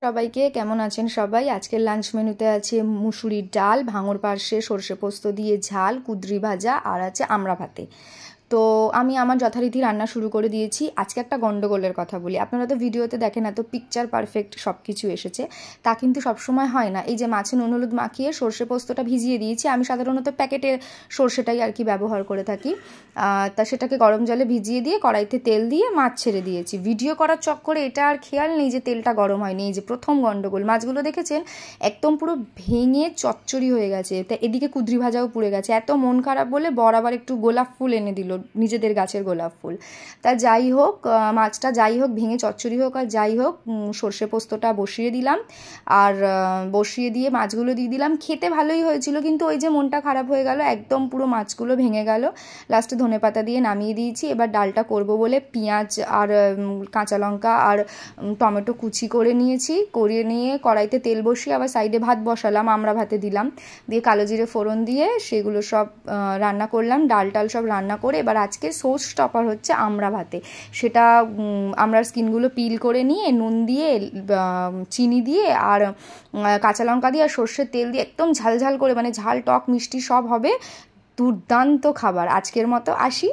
সবাইকে কেমন আছেন সবাই। আজকের লাঞ্চ মেনুতে আছে মুসুরির ডাল, ভাঙর পার্শে সর্ষে পোস্ত দিয়ে ঝাল, কুঁদরি ভাজা আর আছে আমড়া ভাতে। তো আমি আমার যথারীতি রান্না শুরু করে দিয়েছি। আজকে একটা গন্ডগোলের কথা বলি। আপনারা তো ভিডিওতে দেখেন এত পিকচার পারফেক্ট সব কিছু এসেছে, তা কিন্তু সবসময় হয় না। এই যে মাছে নুন হলুদ মাখিয়ে সর্ষে পোস্তটা ভিজিয়ে দিয়েছি, আমি সাধারণত প্যাকেটের সর্ষেটাই আর কি ব্যবহার করে থাকি। তা সেটাকে গরম জলে ভিজিয়ে দিয়ে কড়াইতে তেল দিয়ে মাছ ছেড়ে দিয়েছি। ভিডিও করার চক্করে এটা আর খেয়াল নেই যে তেলটা গরম হয়নি। এই যে প্রথম গন্ডগোল, মাছগুলো দেখেছেন একদম পুরো ভেঙে চচ্চড়ি হয়ে গেছে। তা এদিকে কুঁদরি ভাজাও পুড়ে গেছে। এত মন খারাপ বলে বর আবার একটু গোলাপ ফুল এনে দিল, নিজেদের গাছের গোলাপ ফুল। তা যাই হোক, মাছটা যাই হোক ভেঙে চচ্চড়ি হোক আর যাই হোক, সর্ষে পোস্তটা বসিয়ে দিলাম। আর বসিয়ে দিয়ে মাছগুলো দিয়ে দিলাম। খেতে ভালোই হয়েছিল, কিন্তু ওই যে মনটা খারাপ হয়ে গেল, একদম পুরো মাছগুলো ভেঙে গেল। লাস্টে ধনেপাতা দিয়ে নামিয়ে দিয়েছি। এবার ডালটা করব বলে পেঁয়াজ আর কাঁচা লঙ্কা আর টমেটো কুচি করে নিয়েছি। করে নিয়ে কড়াইতে তেল বসিয়ে আবার সাইডে ভাত বসালাম, আমড়া ভাতে দিলাম, দিয়ে কালো জিরে ফোড়ন দিয়ে সেগুলো সব রান্না করলাম। ডাল টাল সব রান্না করে এবার আজকে শো স্টপার হচ্ছে আমড়া ভাতে। সেটা আমড়ার স্কিনগুলো পিল করে নিয়ে নুন দিয়ে চিনি দিয়ে আর কাঁচা লঙ্কা দিয়ে আর সর্ষের তেল দিয়ে একদম ঝাল ঝাল করে, মানে ঝাল টক মিষ্টি সব হবে, দুর্দান্ত খাবার। আজকের মতো আসি।